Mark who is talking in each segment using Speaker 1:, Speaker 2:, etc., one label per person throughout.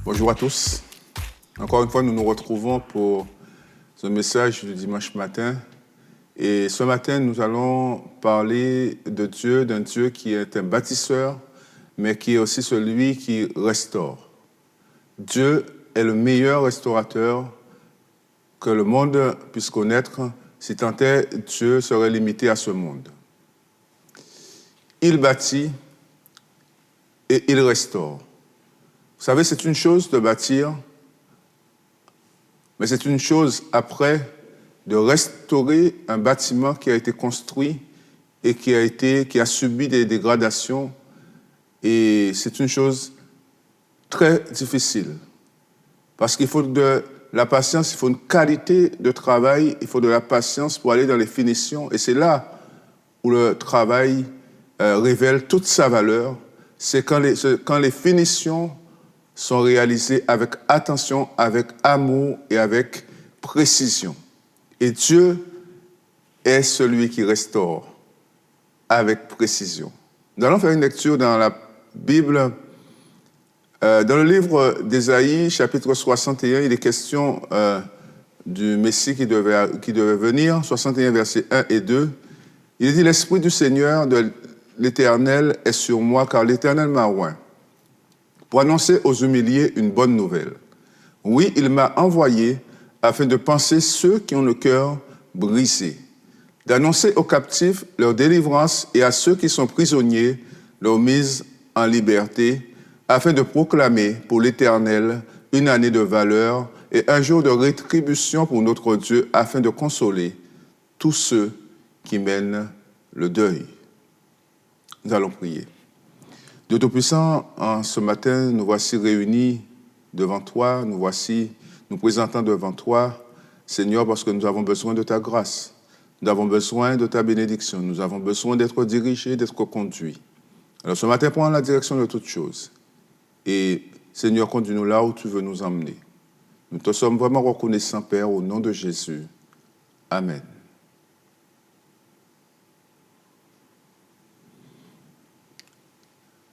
Speaker 1: Bonjour à tous. Encore une fois, nous nous retrouvons pour ce message du dimanche matin. Et ce matin, nous allons parler de Dieu, d'un Dieu qui est un bâtisseur, mais qui est aussi celui qui restaure. Dieu est le meilleur restaurateur que le monde puisse connaître. Si tant est, Dieu serait limité à ce monde. Il bâtit et il restaure. Vous savez, c'est une chose de bâtir, mais c'est une chose après de restaurer un bâtiment qui a été construit et qui a subi des dégradations. Et c'est une chose très difficile. Parce qu'il faut de la patience, il faut une qualité de travail, il faut de la patience pour aller dans les finitions. Et c'est là où le travail révèle toute sa valeur. C'est quand les finitions sont réalisées avec attention, avec amour et avec précision. Et Dieu est celui qui restaure avec précision. Nous allons faire une lecture dans la Bible. Dans le livre d'Ésaïe, chapitre 61, il est question du Messie qui devait venir, 61, versets 1 et 2. Il dit « L'Esprit du Seigneur, de l'Éternel, est sur moi, car l'Éternel m'a oint pour annoncer aux humiliés une bonne nouvelle. Oui, il m'a envoyé afin de panser ceux qui ont le cœur brisé, d'annoncer aux captifs leur délivrance et à ceux qui sont prisonniers leur mise en liberté, afin de proclamer pour l'Éternel une année de valeur et un jour de rétribution pour notre Dieu, afin de consoler tous ceux qui mènent le deuil. » Nous allons prier. Dieu Tout-Puissant, en ce matin, nous voici réunis devant toi, nous présentant devant toi, Seigneur, parce que nous avons besoin de ta grâce, nous avons besoin de ta bénédiction, nous avons besoin d'être dirigés, d'être conduits. Alors ce matin, prends la direction de toutes choses. Et Seigneur, conduis-nous là où tu veux nous emmener. Nous te sommes vraiment reconnaissants, Père, au nom de Jésus. Amen.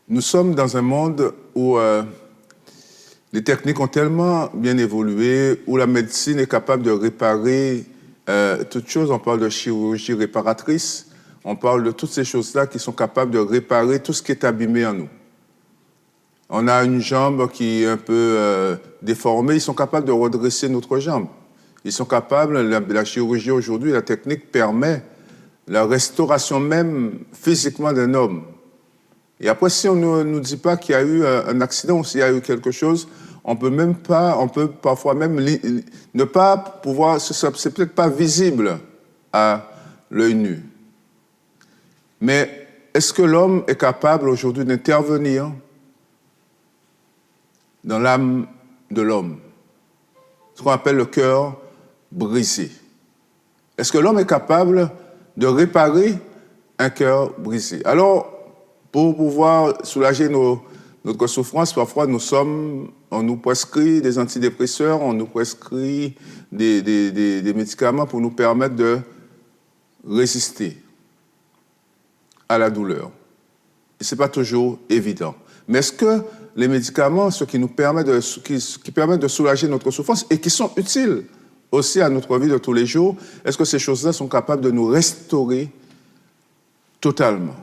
Speaker 1: Nous sommes dans un monde où les techniques ont tellement bien évolué, où la médecine est capable de réparer toutes choses. On parle de chirurgie réparatrice, on parle de toutes ces choses-là qui sont capables de réparer tout ce qui est abîmé en nous. On a une jambe qui est un peu déformée, ils sont capables de redresser notre jambe. Ils sont capables, la chirurgie aujourd'hui, la technique permet la restauration même physiquement d'un homme. Et après, si on ne nous dit pas qu'il y a eu un accident ou s'il y a eu quelque chose, on peut parfois même ne pas pouvoir, c'est peut-être pas visible à l'œil nu. Mais est-ce que l'homme est capable aujourd'hui d'intervenir dans l'âme de l'homme, ce qu'on appelle le cœur brisé? Est-ce que l'homme est capable de réparer un cœur brisé? Alors, pour pouvoir soulager notre souffrance, parfois on nous prescrit des antidépresseurs, on nous prescrit des médicaments pour nous permettre de résister à la douleur. Et ce n'est pas toujours évident. Mais est-ce que les médicaments, ceux qui permettent de soulager notre souffrance et qui sont utiles aussi à notre vie de tous les jours, est-ce que ces choses-là sont capables de nous restaurer totalement?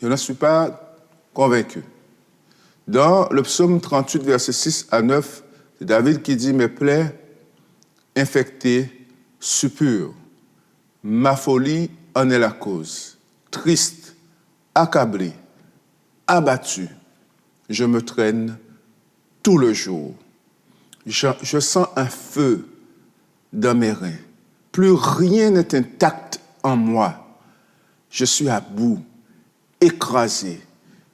Speaker 1: Je n'en suis pas convaincu. Dans le psaume 38, versets 6 à 9, c'est David qui dit « Mes plaies infectées suppurent, ma folie en est la cause. Triste, accablé, abattu, je me traîne tout le jour. Je sens un feu dans mes reins. Plus rien n'est intact en moi. Je suis à bout, écrasé.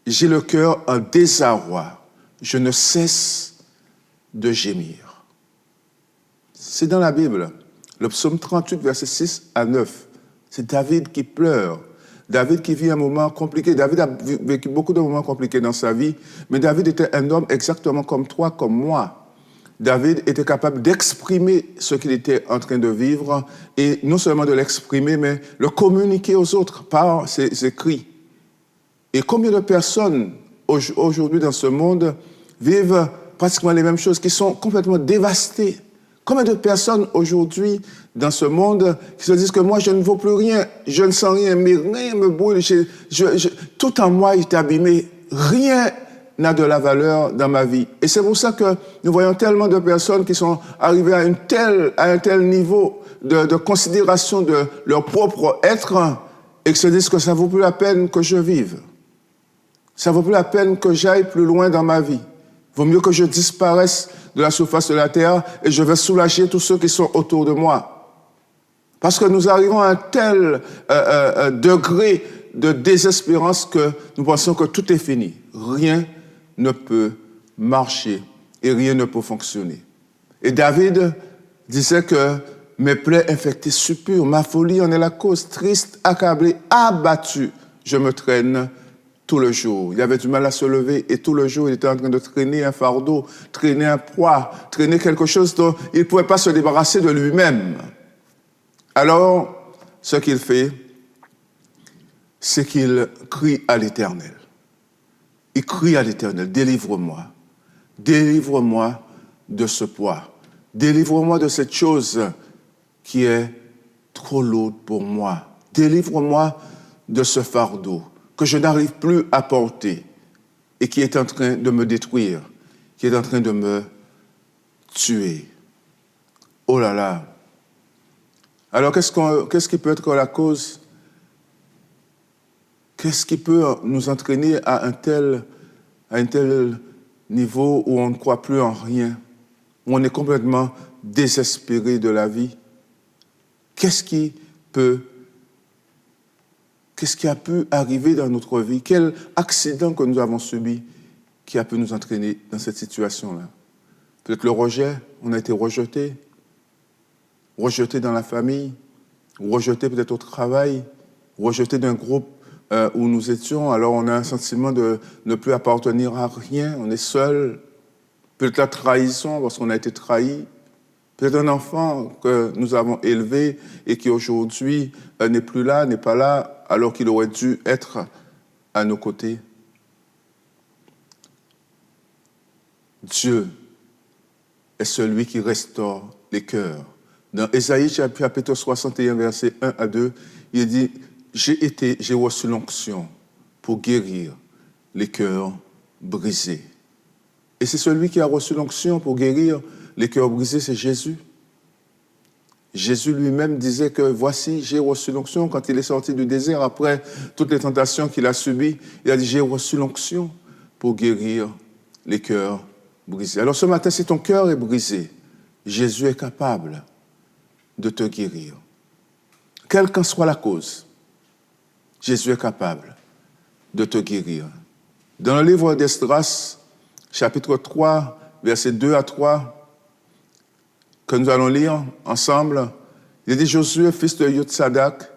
Speaker 1: J'ai le cœur en désarroi. Je ne cesse de gémir. » C'est dans la Bible. Le psaume 38, versets 6 à 9. C'est David qui pleure. David qui vit un moment compliqué. David a vécu beaucoup de moments compliqués dans sa vie, mais David était un homme exactement comme toi, comme moi. David était capable d'exprimer ce qu'il était en train de vivre, et non seulement de l'exprimer, mais le communiquer aux autres par ses cris. Et combien de personnes aujourd'hui dans ce monde vivent pratiquement les mêmes choses, qui sont complètement dévastés. Combien de personnes aujourd'hui dans ce monde qui se disent que moi je ne vaux plus rien, je ne sens rien, mais rien me brûle, tout en moi est abîmé, rien n'a de la valeur dans ma vie. Et c'est pour ça que nous voyons tellement de personnes qui sont arrivées à un tel niveau de considération de leur propre être et qui se disent que ça ne vaut plus la peine que je vive. Ça ne vaut plus la peine que j'aille plus loin dans ma vie. Il vaut mieux que je disparaisse de la surface de la terre et je vais soulager tous ceux qui sont autour de moi. Parce que nous arrivons à un tel degré de désespérance que nous pensons que tout est fini. Rien ne peut marcher et rien ne peut fonctionner. Et David disait que mes plaies infectées suppurent, ma folie en est la cause, triste, accablé, abattu, je me traîne tout le jour. Il avait du mal à se lever et tout le jour, il était en train de traîner un fardeau, traîner un poids, traîner quelque chose dont il ne pouvait pas se débarrasser de lui-même. Alors, ce qu'il fait, c'est qu'il crie à l'Éternel. Il crie à l'Éternel, délivre-moi de ce poids, délivre-moi de cette chose qui est trop lourde pour moi, délivre-moi de ce fardeau que je n'arrive plus à porter et qui est en train de me détruire, qui est en train de me tuer. Oh là là! Alors qu'est-ce qui peut être la cause? Qu'est-ce qui peut nous entraîner à un tel niveau où on ne croit plus en rien, où on est complètement désespéré de la vie? Qu'est-ce qui a pu arriver dans notre vie? Quel accident que nous avons subi qui a pu nous entraîner dans cette situation-là? Peut-être le rejet, on a été rejeté dans la famille, rejeté peut-être au travail, rejeté d'un groupe où nous étions, alors on a un sentiment de ne plus appartenir à rien, on est seul. Peut-être la trahison parce qu'on a été trahi. Peut-être un enfant que nous avons élevé et qui aujourd'hui n'est plus là, n'est pas là, alors qu'il aurait dû être à nos côtés. Dieu est celui qui restaure les cœurs. Dans Ésaïe chapitre 61, versets 1 à 2, il dit « J'ai reçu l'onction pour guérir les cœurs brisés. » Et c'est celui qui a reçu l'onction pour guérir les cœurs brisés, c'est Jésus. Jésus lui-même disait que « Voici, j'ai reçu l'onction » quand il est sorti du désert, après toutes les tentations qu'il a subies. Il a dit « J'ai reçu l'onction pour guérir les cœurs brisés. » Alors ce matin, si ton cœur est brisé, Jésus est capable de te guérir. Quelle qu'en soit la cause, Jésus est capable de te guérir. Dans le livre d'Esdras, chapitre 3, versets 2 à 3, que nous allons lire ensemble, il dit « Josué, fils de Yotsadak,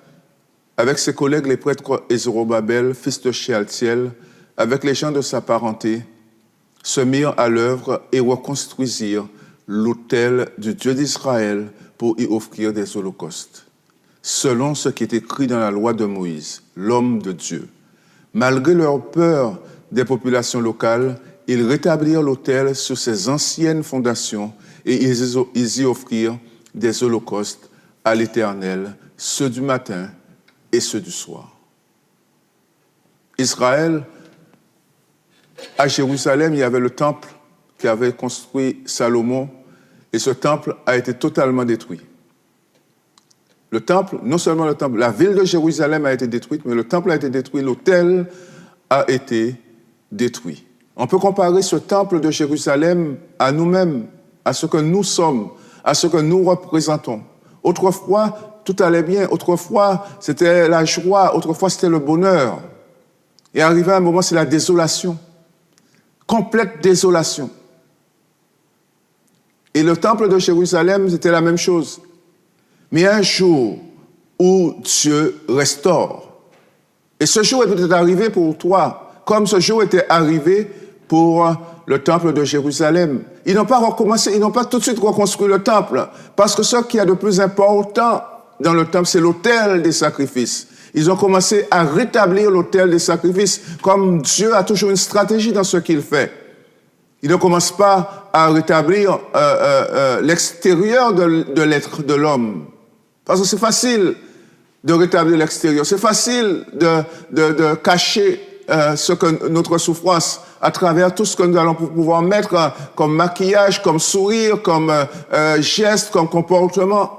Speaker 1: avec ses collègues les prêtres et Zorobabel, fils de Shealtiel, avec les gens de sa parenté, se mirent à l'œuvre et reconstruisirent l'autel du Dieu d'Israël pour y offrir des holocaustes, selon ce qui est écrit dans la loi de Moïse, l'homme de Dieu. Malgré leur peur des populations locales, ils rétablirent l'autel sur ses anciennes fondations et ils y offrirent des holocaustes à l'Éternel, ceux du matin et ceux du soir. Israël, à Jérusalem, il y avait le temple qu'avait construit Salomon et ce temple a été totalement détruit. Le temple, non seulement le temple, la ville de Jérusalem a été détruite, mais le temple a été détruit, l'autel a été détruit. On peut comparer ce temple de Jérusalem à nous-mêmes, à ce que nous sommes, à ce que nous représentons. Autrefois, tout allait bien. Autrefois, c'était la joie. Autrefois, c'était le bonheur. Et arrivé à un moment, c'est la désolation. Complète désolation. Et le temple de Jérusalem, c'était la même chose. Mais un jour où Dieu restaure. Et ce jour est peut-être arrivé pour toi, comme ce jour était arrivé pour le temple de Jérusalem. Ils n'ont pas recommencé, ils n'ont pas tout de suite reconstruit le temple, parce que ce qu'il y a de plus important dans le temple, c'est l'autel des sacrifices. Ils ont commencé à rétablir l'autel des sacrifices, comme Dieu a toujours une stratégie dans ce qu'il fait. Il ne commence pas à rétablir l'extérieur de l'être de l'homme. Parce que c'est facile de rétablir l'extérieur. C'est facile de cacher notre souffrance à travers tout ce que nous allons pouvoir mettre comme maquillage, comme sourire, comme geste, comme comportement.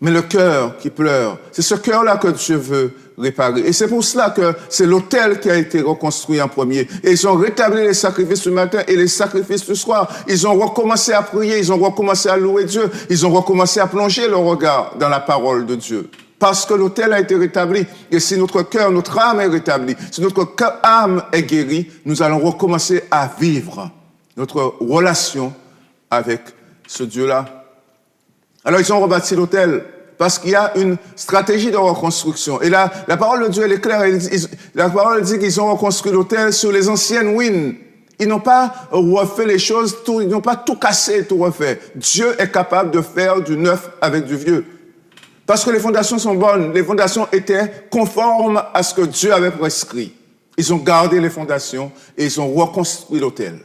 Speaker 1: Mais le cœur qui pleure, c'est ce cœur-là que Dieu veut réparer. Et c'est pour cela que c'est l'autel qui a été reconstruit en premier. Et ils ont rétabli les sacrifices du matin et les sacrifices du soir. Ils ont recommencé à prier, ils ont recommencé à louer Dieu, ils ont recommencé à plonger leur regard dans la parole de Dieu. Parce que l'autel a été rétabli. Et si notre cœur, notre âme est rétablie, si notre âme est guérie, nous allons recommencer à vivre notre relation avec ce Dieu-là. Alors ils ont rebâti l'autel parce qu'il y a une stratégie de reconstruction. Et là, la parole de Dieu, elle est claire. La parole dit qu'ils ont reconstruit l'autel sur les anciennes ruines. Ils n'ont pas refait les choses, ils n'ont pas tout cassé, tout refait. Dieu est capable de faire du neuf avec du vieux. Parce que les fondations sont bonnes. Les fondations étaient conformes à ce que Dieu avait prescrit. Ils ont gardé les fondations et ils ont reconstruit l'autel.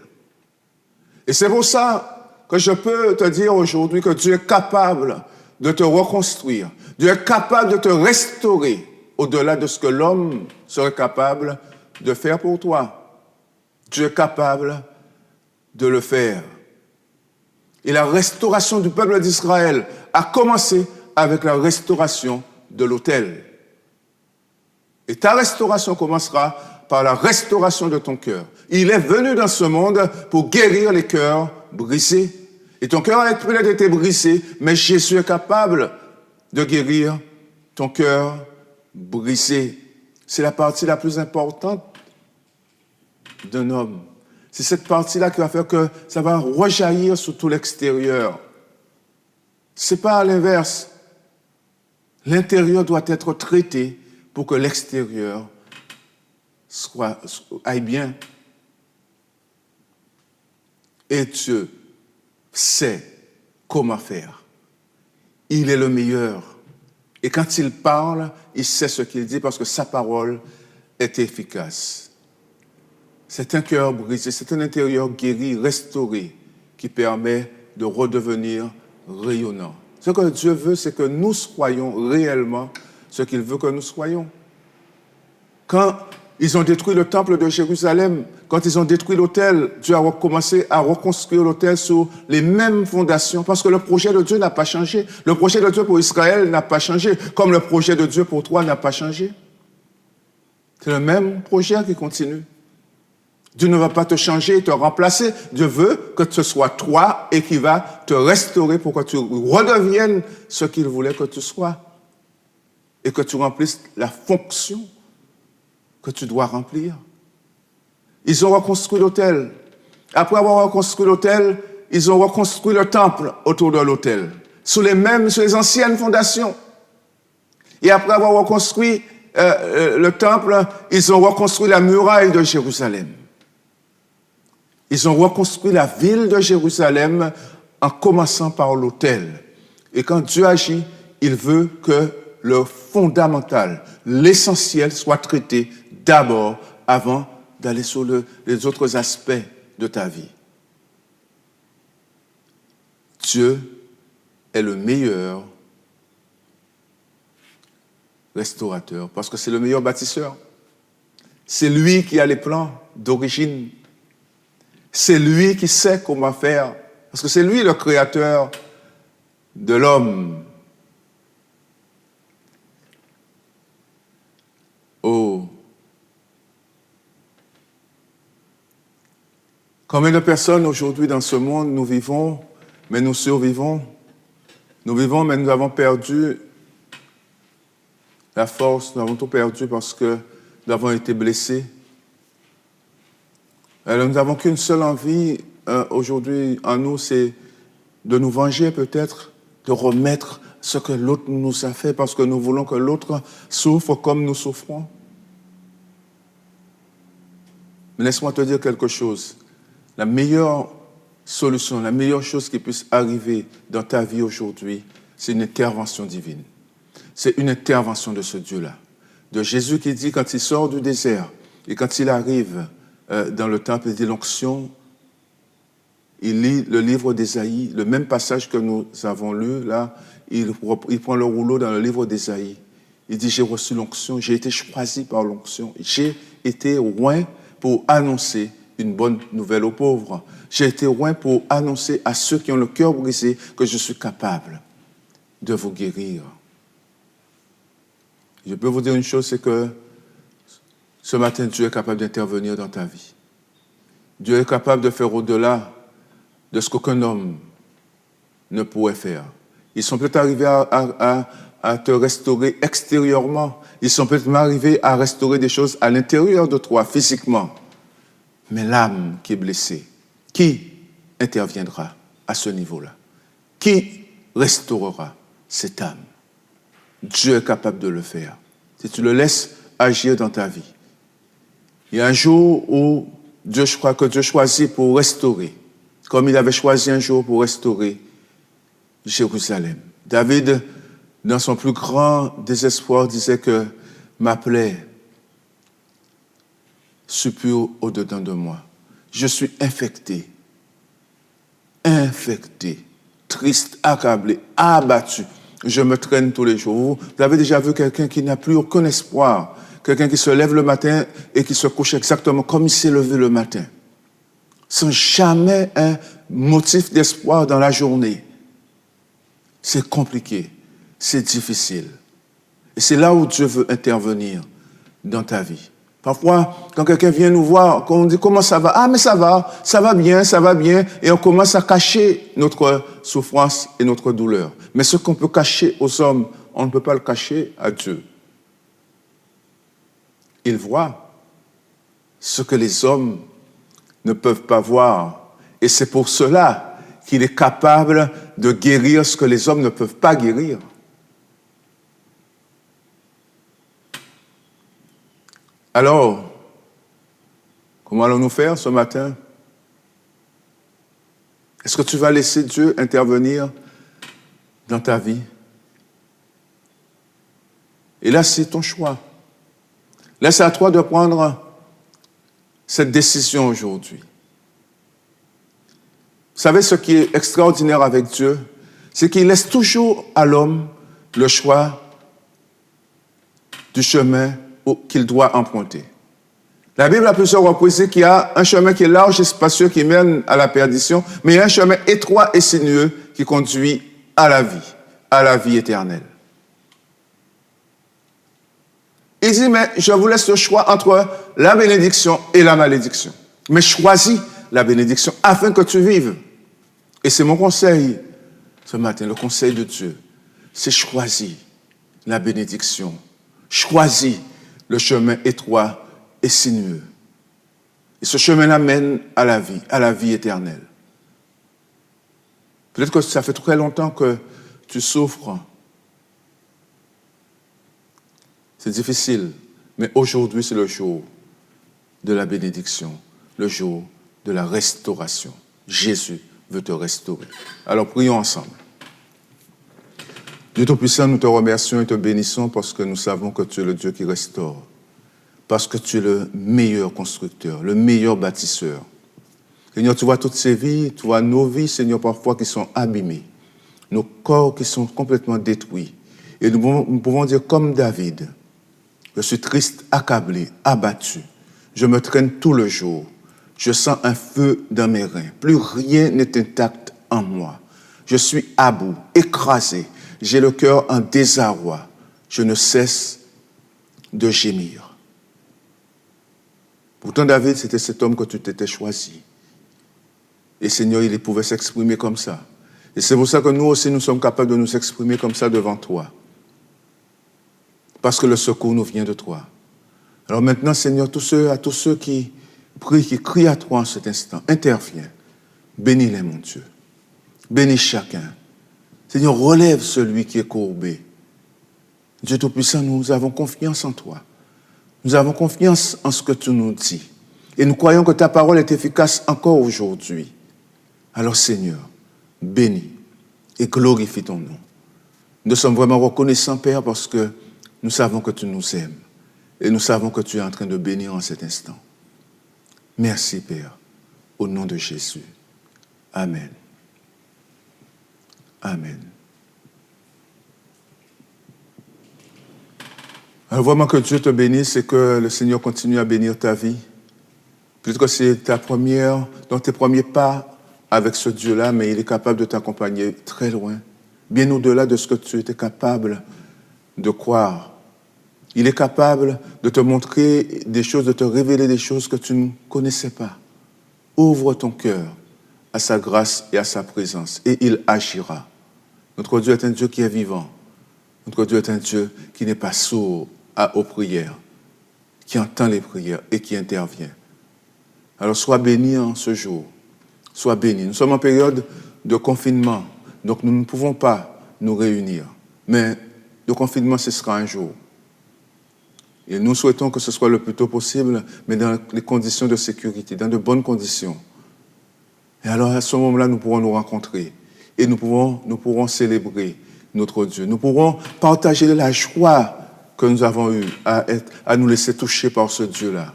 Speaker 1: Et c'est pour ça que je peux te dire aujourd'hui que Dieu est capable de te reconstruire. Dieu est capable de te restaurer au-delà de ce que l'homme serait capable de faire pour toi. Dieu est capable de le faire. Et la restauration du peuple d'Israël a commencé avec la restauration de l'autel. Et ta restauration commencera par la restauration de ton cœur. Il est venu dans ce monde pour guérir les cœurs brisés. Et ton cœur a peut-être été brisé, mais Jésus est capable de guérir ton cœur brisé. C'est la partie la plus importante d'un homme. C'est cette partie-là qui va faire que ça va rejaillir sur tout l'extérieur. C'est pas à l'inverse. L'intérieur doit être traité pour que l'extérieur aille bien. Et Dieu sait comment faire. Il est le meilleur. Et quand il parle, il sait ce qu'il dit parce que sa parole est efficace. C'est un cœur brisé, c'est un intérieur guéri, restauré, qui permet de redevenir rayonnant. Ce que Dieu veut, c'est que nous soyons réellement ce qu'il veut que nous soyons. Quand ils ont détruit le temple de Jérusalem, quand ils ont détruit l'autel, Dieu a recommencé à reconstruire l'autel sur les mêmes fondations, parce que le projet de Dieu n'a pas changé. Le projet de Dieu pour Israël n'a pas changé, comme le projet de Dieu pour toi n'a pas changé. C'est le même projet qui continue. Dieu ne va pas te changer et te remplacer. Dieu veut que ce soit toi et qui va te restaurer pour que tu redeviennes ce qu'il voulait que tu sois et que tu remplisses la fonction que tu dois remplir. Ils ont reconstruit l'autel. Après avoir reconstruit l'autel, ils ont reconstruit le temple autour de l'autel, sur les anciennes fondations. Et après avoir reconstruit le temple, ils ont reconstruit la muraille de Jérusalem. Ils ont reconstruit la ville de Jérusalem en commençant par l'autel. Et quand Dieu agit, il veut que le fondamental, l'essentiel soit traité d'abord avant d'aller sur les autres aspects de ta vie. Dieu est le meilleur restaurateur parce que c'est le meilleur bâtisseur. C'est lui qui a les plans d'origine. C'est lui qui sait comment faire, parce que c'est lui le créateur de l'homme. Oh! Combien de personnes aujourd'hui dans ce monde nous vivons, mais nous survivons? Nous vivons, mais nous avons perdu la force, nous avons tout perdu parce que nous avons été blessés. Alors, nous n'avons qu'une seule envie aujourd'hui en nous, c'est de nous venger peut-être, de remettre ce que l'autre nous a fait parce que nous voulons que l'autre souffre comme nous souffrons. Mais laisse-moi te dire quelque chose. La meilleure solution, la meilleure chose qui puisse arriver dans ta vie aujourd'hui, c'est une intervention divine. C'est une intervention de ce Dieu-là. De Jésus qui dit quand il sort du désert et quand il arrive dans le temple, il dit l'onction il lit le livre d'Ésaïe, le même passage que nous avons lu, là, il prend le rouleau dans le livre d'Ésaïe. Il dit, j'ai reçu l'onction, j'ai été choisi par l'onction, j'ai été oint pour annoncer une bonne nouvelle aux pauvres. J'ai été oint pour annoncer à ceux qui ont le cœur brisé que je suis capable de vous guérir. Je peux vous dire une chose, c'est que ce matin, Dieu est capable d'intervenir dans ta vie. Dieu est capable de faire au-delà de ce qu'aucun homme ne pourrait faire. Ils sont peut-être arrivés à te restaurer extérieurement. Ils sont peut-être arrivés à restaurer des choses à l'intérieur de toi, physiquement. Mais l'âme qui est blessée, qui interviendra à ce niveau-là? Qui restaurera cette âme? Dieu est capable de le faire. Si tu le laisses agir dans ta vie. Il y a un jour où Dieu choisit pour restaurer, comme il avait choisi un jour pour restaurer Jérusalem. David, dans son plus grand désespoir, disait que ma plaie suppure au-dedans de moi. Je suis infecté, triste, accablé, abattu. Je me traîne tous les jours. Vous avez déjà vu quelqu'un qui n'a plus aucun espoir, quelqu'un qui se lève le matin et qui se couche exactement comme il s'est levé le matin, sans jamais un motif d'espoir dans la journée. C'est compliqué, c'est difficile. Et c'est là où Dieu veut intervenir dans ta vie. Parfois, quand quelqu'un vient nous voir, quand on dit comment ça va, ah mais ça va bien, et on commence à cacher notre souffrance et notre douleur. Mais ce qu'on peut cacher aux hommes, on ne peut pas le cacher à Dieu. Il voit ce que les hommes ne peuvent pas voir. Et c'est pour cela qu'il est capable de guérir ce que les hommes ne peuvent pas guérir. Alors, comment allons-nous faire ce matin? Est-ce que tu vas laisser Dieu intervenir dans ta vie? Et là, c'est ton choix. Là, c'est à toi de prendre cette décision aujourd'hui. Vous savez ce qui est extraordinaire avec Dieu? C'est qu'il laisse toujours à l'homme le choix du chemin qu'il doit emprunter. La Bible a plusieurs reprises dit qu'il y a un chemin qui est large et spacieux qui mène à la perdition, mais il y a un chemin étroit et sinueux qui conduit à la vie éternelle. Il dit, mais je vous laisse le choix entre la bénédiction et la malédiction. Mais choisis la bénédiction afin que tu vives. Et c'est mon conseil ce matin, le conseil de Dieu. C'est choisis la bénédiction. Choisis le chemin étroit et sinueux. Et ce chemin-là mène à la vie éternelle. Peut-être que ça fait très longtemps que tu souffres. C'est difficile, mais aujourd'hui c'est le jour de la bénédiction, le jour de la restauration. Jésus veut te restaurer. Alors prions ensemble. Dieu Tout-Puissant, nous te remercions et te bénissons parce que nous savons que tu es le Dieu qui restaure. Parce que tu es le meilleur constructeur, le meilleur bâtisseur. Seigneur, tu vois toutes ces vies, tu vois nos vies, Seigneur, parfois qui sont abîmées, nos corps qui sont complètement détruits. Et nous pouvons dire comme David, je suis triste, accablé, abattu. Je me traîne tout le jour. Je sens un feu dans mes reins. Plus rien n'est intact en moi. Je suis à bout, écrasé. J'ai le cœur en désarroi. Je ne cesse de gémir. Pourtant, David, c'était cet homme que tu t'étais choisi. Et Seigneur, il pouvait s'exprimer comme ça. Et c'est pour ça que nous aussi, nous sommes capables de nous exprimer comme ça devant toi. Parce que le secours nous vient de toi. Alors maintenant, Seigneur, à tous ceux qui prient, qui crient à toi en cet instant, interviens. Bénis-les, mon Dieu. Bénis chacun. Seigneur, relève celui qui est courbé. Dieu Tout-Puissant, nous avons confiance en toi. Nous avons confiance en ce que tu nous dis. Et nous croyons que ta parole est efficace encore aujourd'hui. Alors, Seigneur, bénis et glorifie ton nom. Nous sommes vraiment reconnaissants, Père, parce que nous savons que tu nous aimes. Et nous savons que tu es en train de bénir en cet instant. Merci, Père, au nom de Jésus. Amen. Amen. Alors vraiment que Dieu te bénisse et que le Seigneur continue à bénir ta vie. Peut-être que c'est dans tes premiers pas avec ce Dieu-là, mais il est capable de t'accompagner très loin, bien au-delà de ce que tu étais capable de croire. Il est capable de te montrer des choses, de te révéler des choses que tu ne connaissais pas. Ouvre ton cœur à sa grâce et à sa présence, et il agira. Notre Dieu est un Dieu qui est vivant. Notre Dieu est un Dieu qui n'est pas sourd aux prières, qui entend les prières et qui intervient. Alors sois béni en ce jour. Sois béni. Nous sommes en période de confinement, donc nous ne pouvons pas nous réunir. Mais le confinement, ce sera un jour. Et nous souhaitons que ce soit le plus tôt possible, mais dans les conditions de sécurité, dans de bonnes conditions. Et alors, à ce moment-là, nous pourrons nous rencontrer. Et nous pourrons célébrer notre Dieu. Nous pourrons partager la joie que nous avons eue à nous laisser toucher par ce Dieu-là.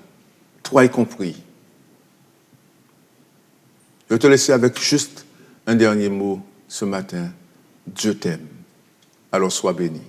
Speaker 1: Toi y compris. Je vais te laisser avec juste un dernier mot ce matin. Dieu t'aime. Alors sois béni.